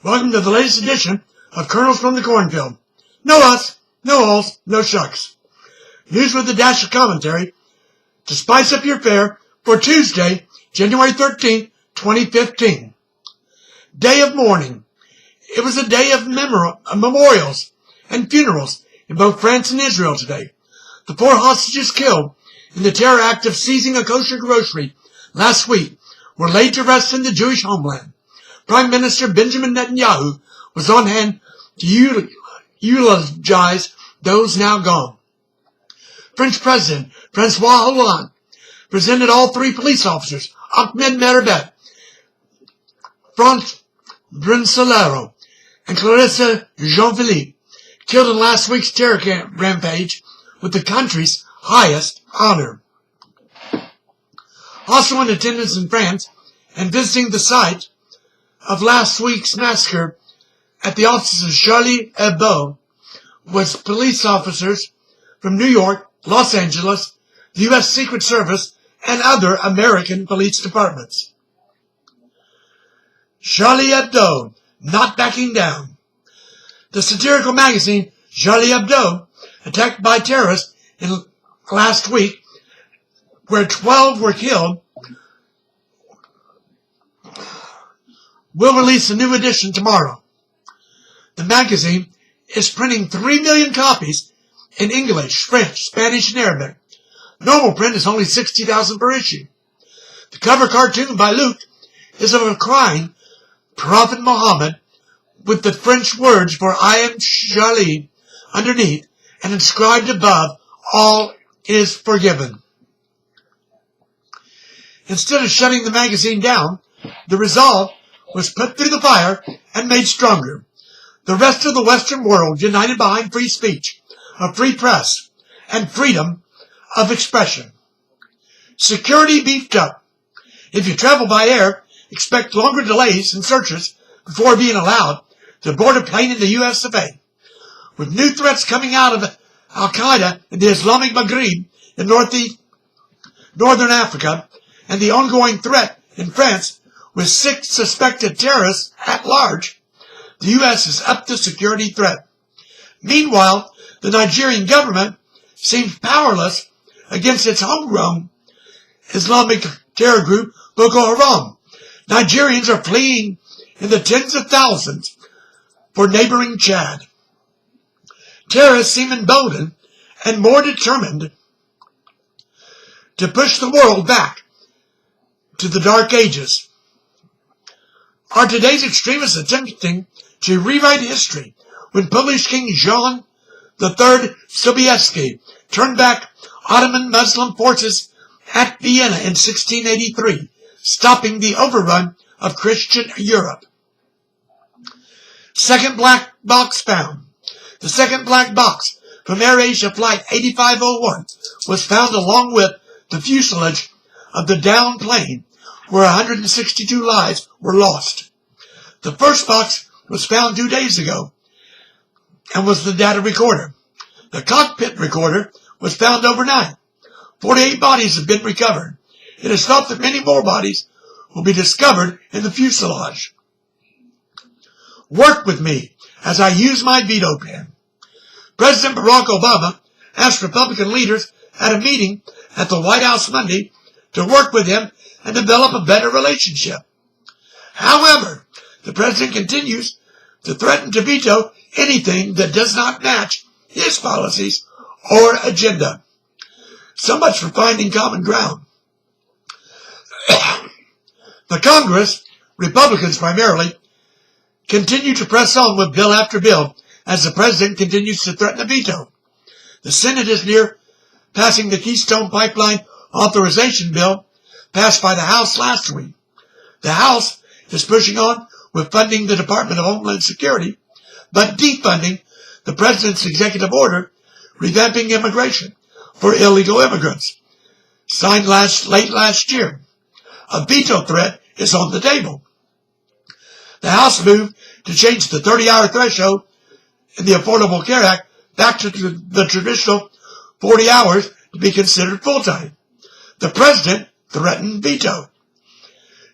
Welcome to the latest edition of Kernels from the Cornfield. No us, no alls, no shucks. News with a dash of commentary to spice up your fare for Tuesday, January 13th, 2015. Day of mourning. It was a day of memorials and funerals in both France and Israel today. The 4 hostages killed in the terror act of seizing a kosher grocery last week were laid to rest in the Jewish homeland. Prime Minister Benjamin Netanyahu was on hand to eulogize those now gone. French President Francois Hollande presented all 3 police officers, Ahmed Merabet, Franck Brinsolero, and Clarisse Jean-Philippe, killed in last week's terror rampage, with the country's highest honor. Also in attendance in France and visiting the site of last week's massacre at the offices of Charlie Hebdo was police officers from New York, Los Angeles, the U.S. Secret Service, and other American police departments. Charlie Hebdo, not backing down. The satirical magazine Charlie Hebdo, attacked by terrorists last week, where 12 were killed, will release a new edition tomorrow. The magazine is printing 3 million copies in English, French, Spanish, and Arabic. Normal print is only 60,000 per issue. The cover cartoon by Luke is of a crying Prophet Muhammad with the French words for I am Charlie underneath and inscribed above, all is forgiven. Instead of shutting the magazine down, the resolve was put through the fire and made stronger. The rest of the Western world united behind free speech, a free press, and freedom of expression. Security beefed up. If you travel by air, expect longer delays and searches before being allowed to board a plane in the US of A. With new threats coming out of Al-Qaeda in the Islamic Maghreb in northern Africa, and the ongoing threat in France with 6 suspected terrorists at large, the U.S. has upped the security threat. Meanwhile, the Nigerian government seems powerless against its homegrown Islamic terror group, Boko Haram. Nigerians are fleeing in the tens of thousands for neighboring Chad. Terrorists seem emboldened and more determined to push the world back to the Dark Ages. Are today's extremists attempting to rewrite history when Polish King John III Sobieski turned back Ottoman Muslim forces at Vienna in 1683, stopping the overrun of Christian Europe? Second black box found. The second black box from AirAsia Flight 8501 was found along with the fuselage of the downed plane, where 162 lives were lost. The first box was found 2 days ago and was the data recorder. The cockpit recorder was found overnight. 48 bodies have been recovered. It is thought that many more bodies will be discovered in the fuselage. Work with me as I use my veto pen. President Barack Obama asked Republican leaders at a meeting at the White House Monday to work with him and develop a better relationship. However, the president continues to threaten to veto anything that does not match his policies or agenda. So much for finding common ground. The Congress, Republicans primarily, continue to press on with bill after bill as the president continues to threaten a veto. The Senate is near passing the Keystone Pipeline authorization bill passed by the House last week. The House is pushing on with funding the Department of Homeland Security, but defunding the president's executive order revamping immigration for illegal immigrants, signed late last year. A veto threat is on the table. The House moved to change the 30-hour threshold in the Affordable Care Act back to the traditional 40 hours to be considered full-time. The president threatened veto.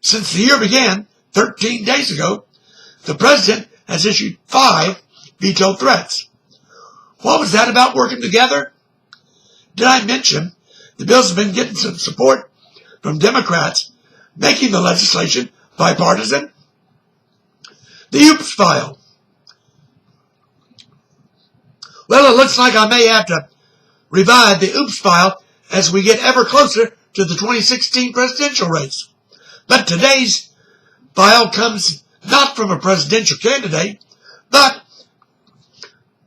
Since the year began, 13 days ago, The president has issued 5 veto threats. What was that about working together? Did I mention the bills have been getting some support from Democrats, making the legislation bipartisan? The Oops file. Well, it looks like I may have to revive the Oops file as we get ever closer to the 2016 presidential race. But today's file comes not from a presidential candidate, but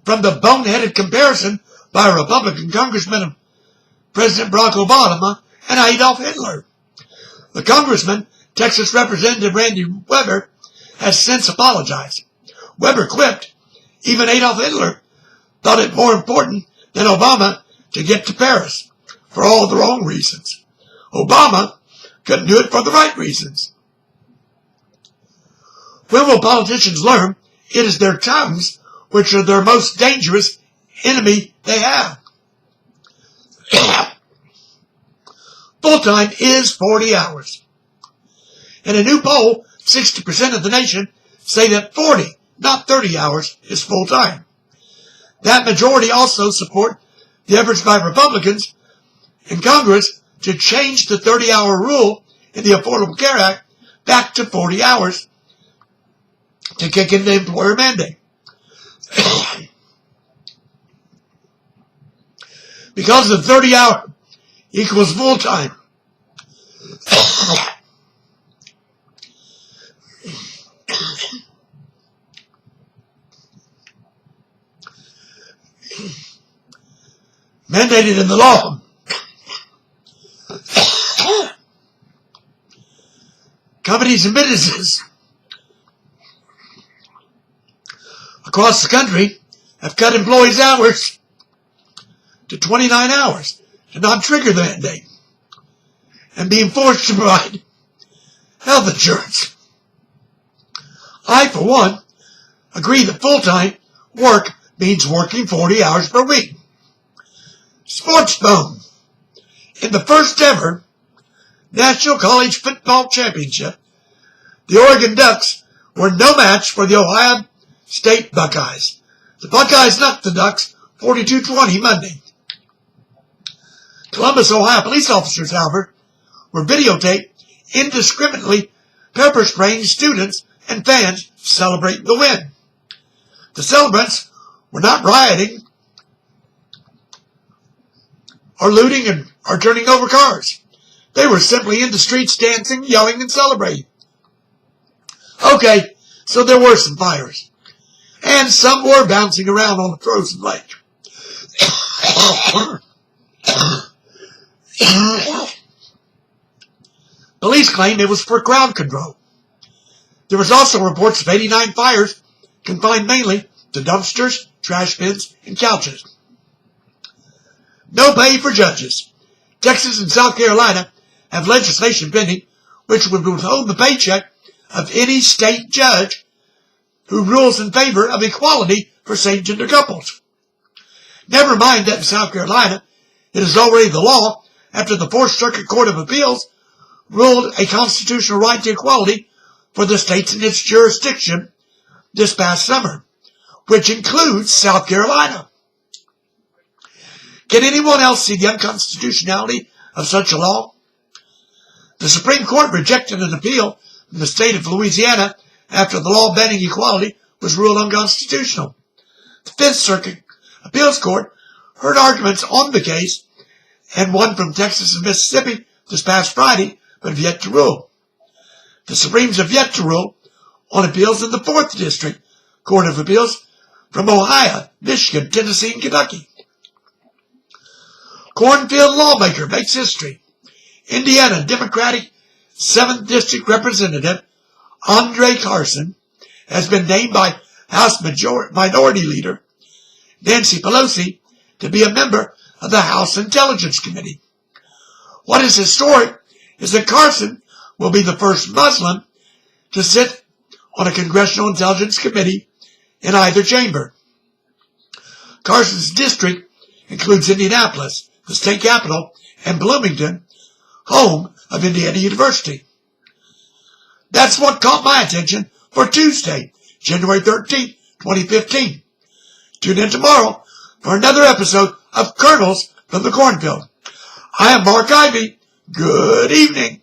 from the boneheaded comparison by a Republican congressman of President Barack Obama and Adolf Hitler. The congressman, Texas Representative Randy Weber, has since apologized. Weber quipped, even Adolf Hitler thought it more important than Obama to get to Paris for all the wrong reasons. Obama couldn't do it for the right reasons. When will politicians learn it is their tongues which are their most dangerous enemy they have? Full-time is 40 hours. In a new poll, 60% of the nation say that 40, not 30 hours, is full-time. That majority also support the efforts by Republicans in Congress to change the 30-hour rule in the Affordable Care Act back to 40 hours to kick in the employer mandate. Because the 30-hour equals full-time. Mandated in the law. Companies and businesses across the country have cut employees' hours to 29 hours to not trigger the mandate and being forced to provide health insurance. I, for one, agree that full-time work means working 40 hours per week. Sports bone. In the first ever National College Football Championship, the Oregon Ducks were no match for the Ohio State Buckeyes. The Buckeyes knocked the Ducks 42-20 Monday. Columbus, Ohio police officers, however, were videotaped indiscriminately pepper spraying students and fans celebrating the win. The celebrants were not rioting or looting or turning over cars. They were simply in the streets dancing, yelling, and celebrating. Okay, so there were some fires. And some were bouncing around on the frozen lake. Police claim it was for crowd control. There was also reports of 89 fires confined mainly to dumpsters, trash bins, and couches. No pay for judges. Texas and South Carolina have legislation pending which would withhold the paycheck of any state judge who rules in favor of equality for same-gender couples. Never mind that in South Carolina, it is already the law after the 4th Circuit Court of Appeals ruled a constitutional right to equality for the states in its jurisdiction this past summer, which includes South Carolina. Can anyone else see the unconstitutionality of such a law? The Supreme Court rejected an appeal from the state of Louisiana after the law banning equality was ruled unconstitutional. The 5th Circuit Appeals Court heard arguments on the case and one from Texas and Mississippi this past Friday, but have yet to rule. The Supremes have yet to rule on appeals in the 4th District Court of Appeals from Ohio, Michigan, Tennessee, and Kentucky. Cornfield lawmaker makes history. Indiana Democratic 7th District Representative Andre Carson has been named by House Minority Leader Nancy Pelosi to be a member of the House Intelligence Committee. What is historic is that Carson will be the first Muslim to sit on a Congressional Intelligence Committee in either chamber. Carson's district includes Indianapolis, the state capital, and Bloomington, home of Indiana University. That's what caught my attention for Tuesday, January 13th, 2015. Tune in tomorrow for another episode of Kernels from the Cornfield. I am Mark Ivy. Good evening.